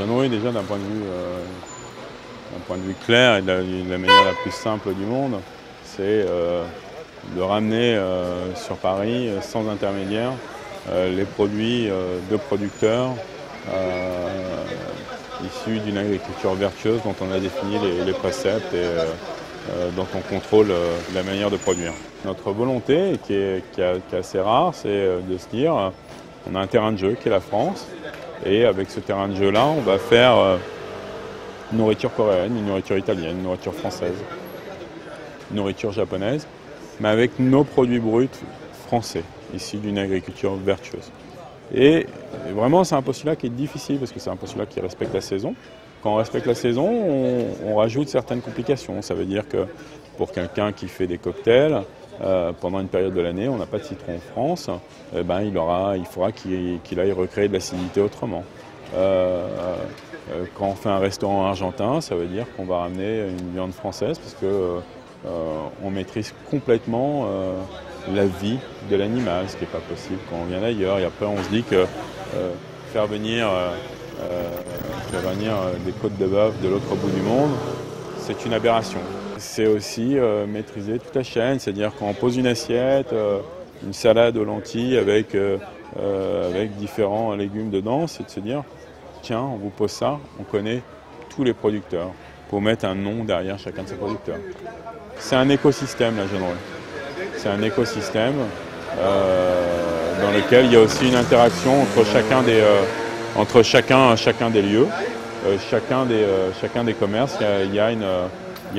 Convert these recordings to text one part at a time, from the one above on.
Jeannery, déjà d'un point de vue clair et de la manière la plus simple du monde, c'est de ramener sur Paris, sans intermédiaire, les produits de producteurs issus d'une agriculture vertueuse dont on a défini les préceptes et dont on contrôle la manière de produire. Notre volonté, qui est assez rare, c'est de se dire on a un terrain de jeu qui est la France, et avec ce terrain de jeu-là, on va faire une nourriture coréenne, une nourriture italienne, une nourriture française, une nourriture japonaise, mais avec nos produits bruts français, issus d'une agriculture vertueuse. Et vraiment, c'est un postulat qui est difficile, parce que c'est un postulat qui respecte la saison. Quand on respecte la saison, on rajoute certaines complications. Ça veut dire que pour quelqu'un qui fait des cocktails, pendant une période de l'année, on n'a pas de citron en France, il faudra qu'il aille recréer de l'acidité autrement. Quand on fait un restaurant argentin, ça veut dire qu'on va ramener une viande française, parce que on maîtrise complètement la vie de l'animal, ce qui n'est pas possible quand on vient d'ailleurs. Et après, on se dit que faire venir des côtes de bœuf de l'autre bout du monde, c'est une aberration. C'est aussi maîtriser toute la chaîne, c'est-à-dire quand on pose une assiette, une salade aux lentilles avec différents légumes dedans, c'est de se dire tiens, on vous pose ça, on connaît tous les producteurs, pour mettre un nom derrière chacun de ces producteurs. C'est un écosystème, la Jeannery. C'est un écosystème dans lequel il y a aussi une interaction entre chacun des lieux, chacun des commerces. Il y a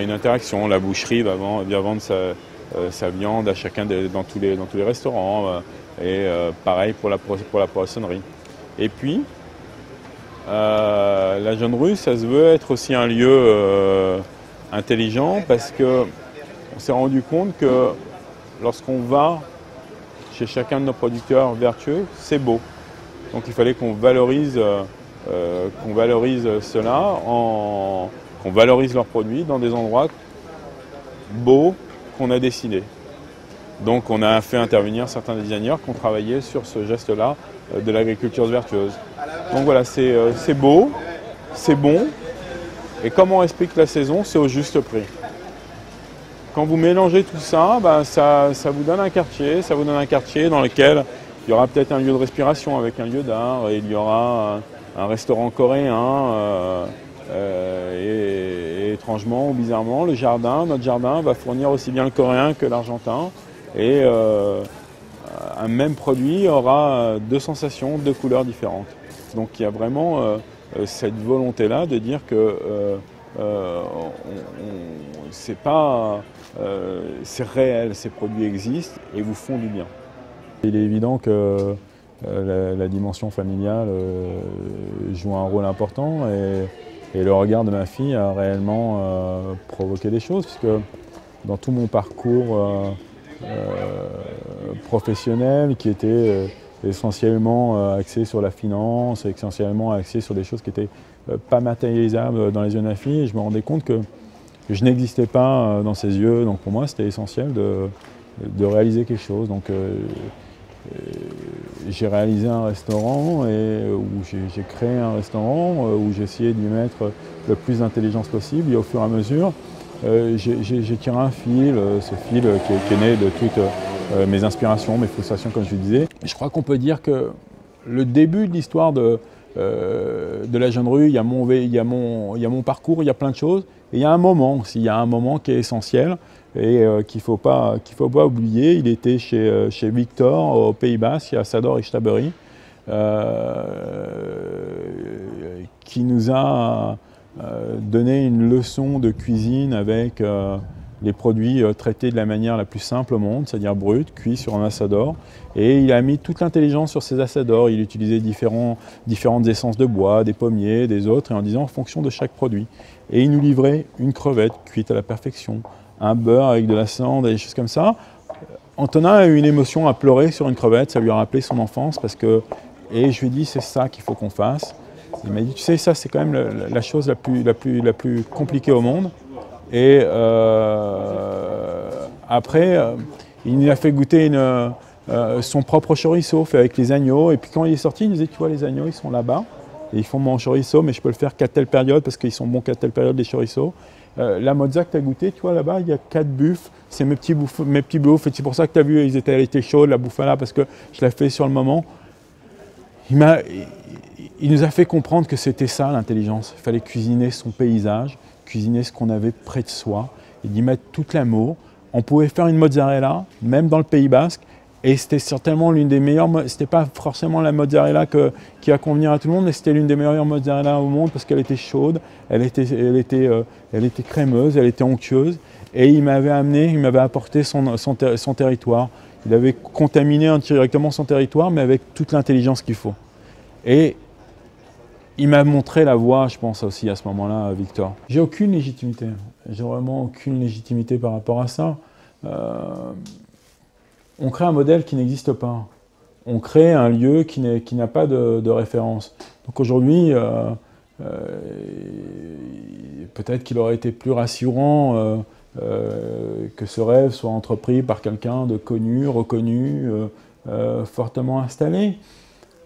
une interaction. La boucherie va vendre sa viande dans tous les restaurants, et pareil pour la poissonnerie. Et puis, la Jeannery, ça se veut être aussi un lieu intelligent, parce qu'on s'est rendu compte que lorsqu'on va chez chacun de nos producteurs vertueux, c'est beau. Donc il fallait qu'on valorise cela, qu'on valorise leurs produits dans des endroits beaux qu'on a dessinés. Donc on a fait intervenir certains designers qui ont travaillé sur ce geste-là de l'agriculture vertueuse. Donc voilà, c'est beau, c'est bon, et comme on explique la saison, c'est au juste prix. Quand vous mélangez tout ça, ça vous donne un quartier dans lequel il y aura peut-être un lieu de respiration avec un lieu d'art, et il y aura un restaurant coréen, et étrangement ou bizarrement, notre jardin va fournir aussi bien le coréen que l'argentin, et un même produit aura deux sensations, deux couleurs différentes. Donc il y a vraiment cette volonté-là de dire que c'est réel, ces produits existent et vous font du bien. Il est évident que la dimension familiale joue un rôle important, et le regard de ma fille a réellement provoqué des choses, puisque dans tout mon parcours professionnel, qui était essentiellement axé sur la finance, essentiellement axé sur des choses qui n'étaient pas matérialisables dans les yeux de ma fille, et je me rendais compte que je n'existais pas dans ses yeux. Donc pour moi, c'était essentiel de réaliser quelque chose. Donc j'ai réalisé un restaurant, où j'ai créé un restaurant où j'ai essayé de lui mettre le plus d'intelligence possible, et au fur et à mesure, j'ai tiré un fil, ce fil qui est né de toutes mes inspirations, mes frustrations, comme je le disais. Je crois qu'on peut dire que le début de l'histoire de la Jeannery, il y a mon parcours, il y a plein de choses, et il y a un moment aussi, il y a un moment qui est essentiel et qu'il faut pas oublier. Il était chez Victor aux Pays-Bas, à Sador et Stabery, qui nous a donné une leçon de cuisine avec les produits traités de la manière la plus simple au monde, c'est-à-dire bruts, cuits sur un assador. Et il a mis toute l'intelligence sur ces assadors. Il utilisait différentes essences de bois, des pommiers, des autres, et en disant en fonction de chaque produit. Et il nous livrait une crevette cuite à la perfection, un beurre avec de la cendre, des choses comme ça. Antonin a eu une émotion à pleurer sur une crevette, ça lui a rappelé son enfance, et je lui ai dit c'est ça qu'il faut qu'on fasse. Il m'a dit tu sais, ça c'est quand même la chose la plus compliquée au monde. Et après, il nous a fait goûter son propre chorizo fait avec les agneaux. Et puis quand il est sorti, il nous disait tu vois, les agneaux ils sont là-bas. et ils font mon chorizo, mais je peux le faire qu'à telle période parce qu'ils sont bons qu'à telle période les chorizos. La mozza que tu as goûté, tu vois là-bas, il y a 4 buffes, c'est mes petits bouffes, et c'est pour ça que tu as vu, elle était chaude, la bouffe là, parce que je l'ai fait sur le moment. Il nous a fait comprendre que c'était ça l'intelligence. Il fallait cuisiner son paysage, cuisiner ce qu'on avait près de soi, et d'y mettre tout l'amour. On pouvait faire une mozzarella, même dans le Pays Basque, et c'était certainement l'une des meilleures, c'était pas forcément la mozzarella qui va convenir à tout le monde, mais c'était l'une des meilleures mozzarella au monde parce qu'elle était chaude, elle était crémeuse, elle était onctueuse, et il m'avait apporté son territoire. Il avait contaminé indirectement son territoire, mais avec toute l'intelligence qu'il faut. Et il m'a montré la voie, je pense aussi à ce moment-là, Victor. J'ai aucune légitimité, j'ai vraiment aucune légitimité par rapport à ça. On crée un modèle qui n'existe pas. On crée un lieu qui n'a pas de référence. Donc aujourd'hui, peut-être qu'il aurait été plus rassurant que ce rêve soit entrepris par quelqu'un de connu, reconnu, fortement installé.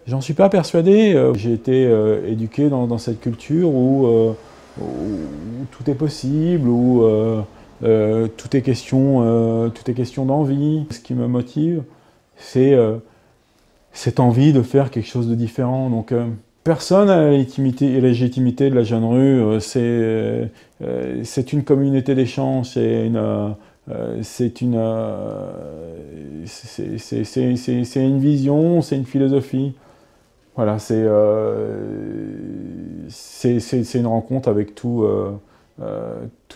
J'en suis pas persuadé. J'ai été éduqué dans cette culture où tout est possible, où tout est question d'envie. Ce qui me motive, c'est cette envie de faire quelque chose de différent. Donc, personne n'a la légitimité de la Jeune Rue. C'est une communauté d'échange, c'est une vision, c'est une philosophie. Voilà, c'est une rencontre avec tous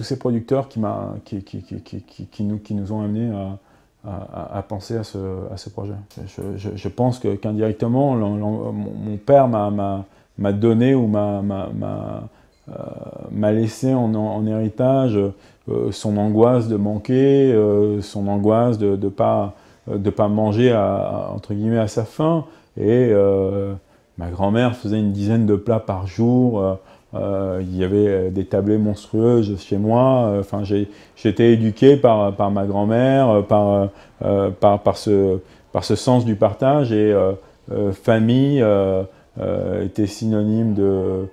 ces producteurs qui nous ont amenés à penser à ce projet. Je pense qu'indirectement, mon père m'a donné ou m'a laissé en héritage son angoisse de manquer, son angoisse de pas manger entre guillemets à sa faim. Et ma grand-mère faisait une dizaine de plats par jour. Il y avait des tablées monstrueuses chez moi. Enfin, j'ai été éduqué par ma grand-mère, par ce sens du partage. Et famille était synonyme de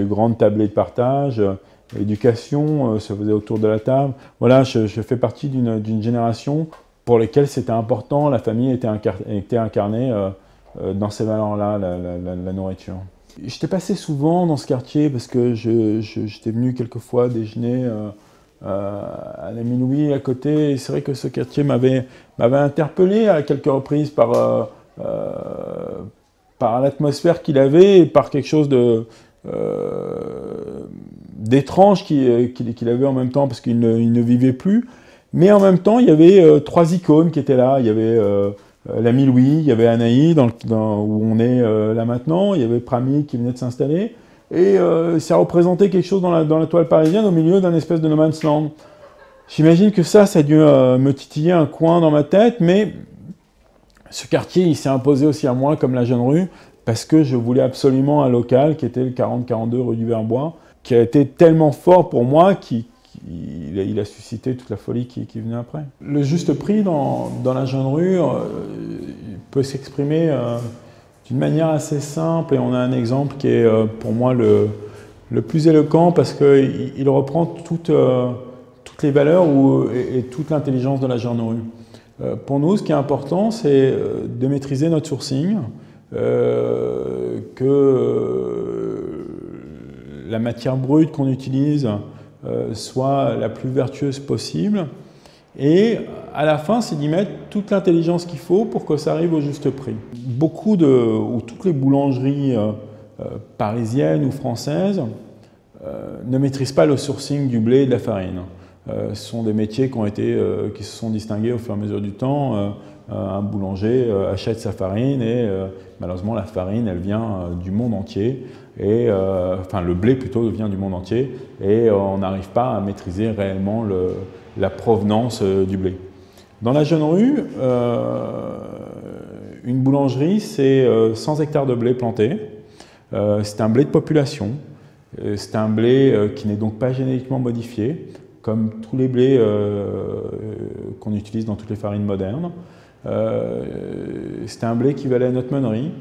grandes tablées de partage. Éducation se faisait autour de la table. Voilà, je fais partie d'une génération pour lesquelles c'était important, la famille était incarnée dans ces valeurs-là, la nourriture. J'étais passé souvent dans ce quartier parce que j'étais venu quelquefois déjeuner à la Minuit à côté, et c'est vrai que ce quartier m'avait interpellé à quelques reprises par l'atmosphère qu'il avait et par quelque chose d'étrange qu'il avait en même temps parce qu'il ne vivait plus. Mais en même temps, il y avait 3 icônes qui étaient là. Il y avait la Mille-Louis, il y avait Anaï, où on est là maintenant, il y avait Pramy qui venait de s'installer. Et ça représentait quelque chose dans la toile parisienne au milieu d'un espèce de no man's land. J'imagine que ça a dû me titiller un coin dans ma tête, mais ce quartier, il s'est imposé aussi à moi comme la Jeune Rue, parce que je voulais absolument un local qui était le 40-42 rue du Verbois, qui a été tellement fort pour moi il a suscité toute la folie qui venait après. Le juste prix dans la Jeune Rue peut s'exprimer d'une manière assez simple, et on a un exemple qui est pour moi le plus éloquent parce qu'il reprend toutes les valeurs et toute l'intelligence de la Jeune Rue. Pour nous, ce qui est important, c'est de maîtriser notre sourcing, que la matière brute qu'on utilise soit la plus vertueuse possible, et à la fin, c'est d'y mettre toute l'intelligence qu'il faut pour que ça arrive au juste prix. Toutes les boulangeries parisiennes ou françaises ne maîtrisent pas le sourcing du blé et de la farine. Ce sont des métiers qui se sont distingués au fur et à mesure du temps. Un boulanger achète sa farine et malheureusement la farine elle vient du monde entier, et enfin le blé plutôt vient du monde entier, et on n'arrive pas à maîtriser réellement la provenance du blé. Dans la Jeune Rue, une boulangerie c'est 100 hectares de blé plantés, c'est un blé de population, c'est un blé qui n'est donc pas génétiquement modifié comme tous les blés qu'on utilise dans toutes les farines modernes. C'était un blé qui valait à notre meunerie,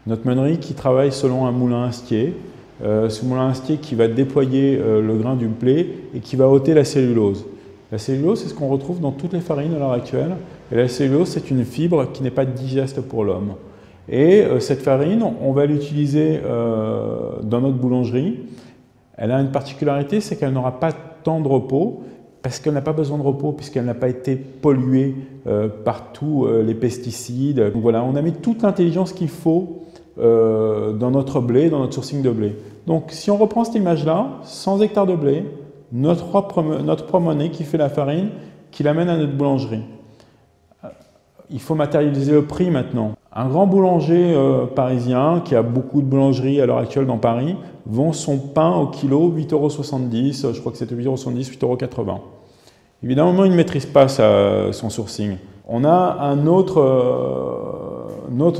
Notre meunerie qui travaille selon un moulin astier, ce moulin astier qui va déployer le grain du blé et qui va ôter la cellulose. La cellulose, c'est ce qu'on retrouve dans toutes les farines à l'heure actuelle. Et la cellulose, c'est une fibre qui n'est pas digeste pour l'homme. Et cette farine, on va l'utiliser dans notre boulangerie. Elle a une particularité, c'est qu'elle n'aura pas tant de repos, parce qu'elle n'a pas besoin de repos, puisqu'elle n'a pas été polluée par tous les pesticides. Donc voilà, on a mis toute l'intelligence qu'il faut dans notre blé, dans notre sourcing de blé. Donc si on reprend cette image-là, 100 hectares de blé, notre propre monnaie qui fait la farine, qui l'amène à notre boulangerie. Il faut matérialiser le prix maintenant. Un grand boulanger parisien, qui a beaucoup de boulangeries à l'heure actuelle dans Paris, vend son pain au kilo 8,70 €, je crois que c'était 8,70 €, 8,80 €. Évidemment, il ne maîtrise pas son sourcing. On a un autre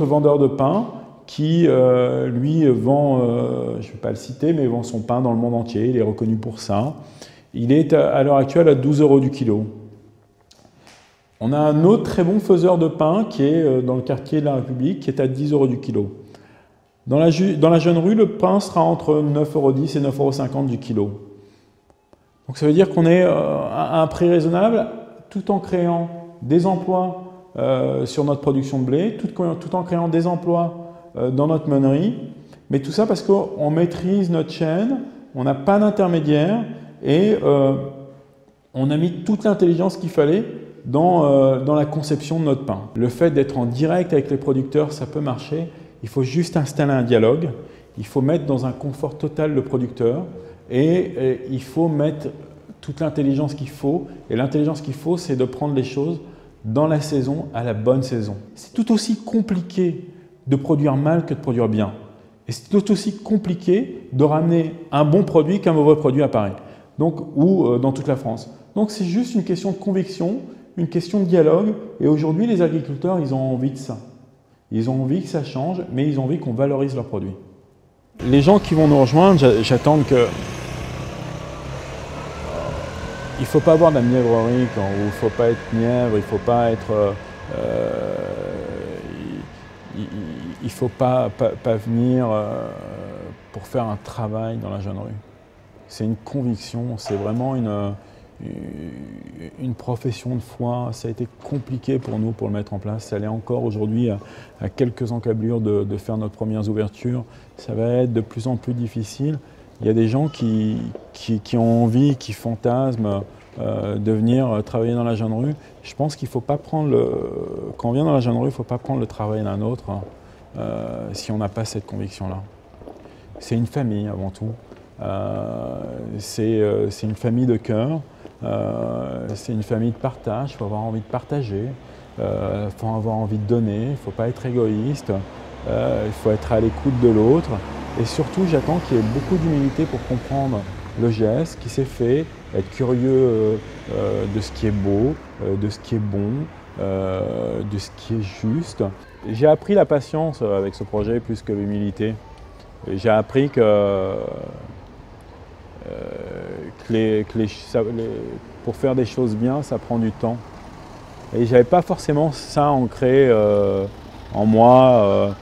vendeur de pain qui, lui, vend, je ne vais pas le citer, mais vend son pain dans le monde entier, il est reconnu pour ça. Il est à l'heure actuelle à 12 € du kilo. On a un autre très bon faiseur de pain qui est dans le quartier de la République, qui est à 10 € du kilo. Dans la jeune rue, le pain sera entre 9,10 € et 9,50 € du kilo. Donc ça veut dire qu'on est à un prix raisonnable tout en créant des emplois sur notre production de blé, tout en créant des emplois dans notre meunerie, mais tout ça parce qu'on maîtrise notre chaîne, on n'a pas d'intermédiaire et on a mis toute l'intelligence qu'il fallait dans la conception de notre pain. Le fait d'être en direct avec les producteurs, ça peut marcher. Il faut juste installer un dialogue. Il faut mettre dans un confort total le producteur et il faut mettre toute l'intelligence qu'il faut. Et l'intelligence qu'il faut, c'est de prendre les choses dans la saison, à la bonne saison. C'est tout aussi compliqué de produire mal que de produire bien. Et c'est tout aussi compliqué de ramener un bon produit qu'un mauvais produit à Paris, ou dans toute la France. Donc c'est juste une question de conviction, une question de dialogue. Et aujourd'hui, les agriculteurs, ils ont envie de ça. Ils ont envie que ça change, mais ils ont envie qu'on valorise leurs produits. Les gens qui vont nous rejoindre, j'attends que... Il ne faut pas avoir de la mièvrerie, il ne faut pas être mièvre, il ne faut pas être... il ne faut pas venir pour faire un travail dans la jeune rue. C'est une conviction, c'est vraiment une profession de foi. Ça a été compliqué pour nous pour le mettre en place. Ça l'est encore aujourd'hui à quelques encablures de faire nos premières ouvertures. Ça va être de plus en plus difficile. Il y a des gens qui ont envie, qui fantasment de venir travailler dans la jeune rue. Je pense qu'il ne faut pas prendre quand on vient dans la jeune rue, il ne faut pas prendre le travail d'un autre si on n'a pas cette conviction-là. C'est une famille avant tout. C'est une famille de cœur. C'est une famille de partage. Il faut avoir envie de partager. Il faut avoir envie de donner. Il ne faut pas être égoïste. Il faut être à l'écoute de l'autre. Et surtout, j'attends qu'il y ait beaucoup d'humilité pour comprendre le geste qui s'est fait, être curieux de ce qui est beau, de ce qui est bon, de ce qui est juste. J'ai appris la patience avec ce projet plus que l'humilité. J'ai appris que pour faire des choses bien, ça prend du temps. Et je n'avais pas forcément ça ancré en moi.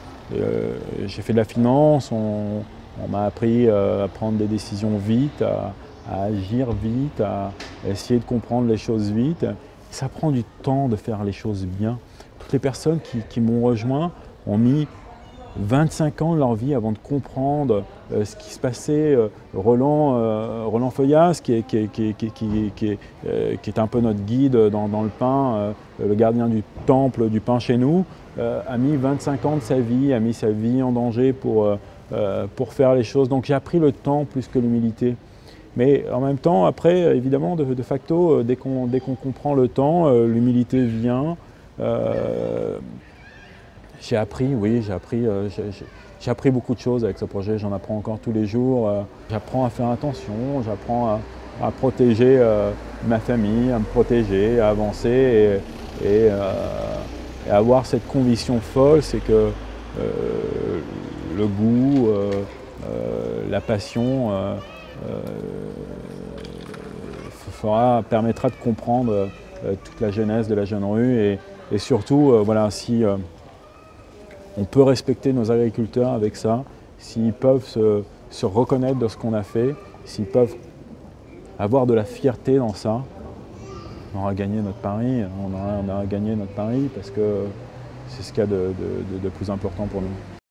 J'ai fait de la finance, on m'a appris à prendre des décisions vite, à agir vite, à essayer de comprendre les choses vite. Ça prend du temps de faire les choses bien. Toutes les personnes qui m'ont rejoint ont mis 25 ans de leur vie avant de comprendre ce qui se passait. Roland Feuillas, qui est un peu notre guide dans le pain, le gardien du temple du pain chez nous, a mis 25 ans de sa vie, a mis sa vie en danger pour faire les choses. Donc j'ai appris le temps plus que l'humilité. Mais en même temps, après, évidemment, de facto, dès qu'on comprend le temps, l'humilité vient. J'ai appris beaucoup de choses avec ce projet, j'en apprends encore tous les jours. J'apprends à faire attention, j'apprends à protéger ma famille, à me protéger, à avancer et avoir cette conviction folle, c'est que le goût, la passion permettra de comprendre toute la genèse de la jeune rue et surtout, voilà, on peut respecter nos agriculteurs avec ça, s'ils peuvent se reconnaître dans ce qu'on a fait, s'ils peuvent avoir de la fierté dans ça, on aura gagné notre pari, on aura gagné notre pari parce que c'est ce qu'il y a de plus important pour nous.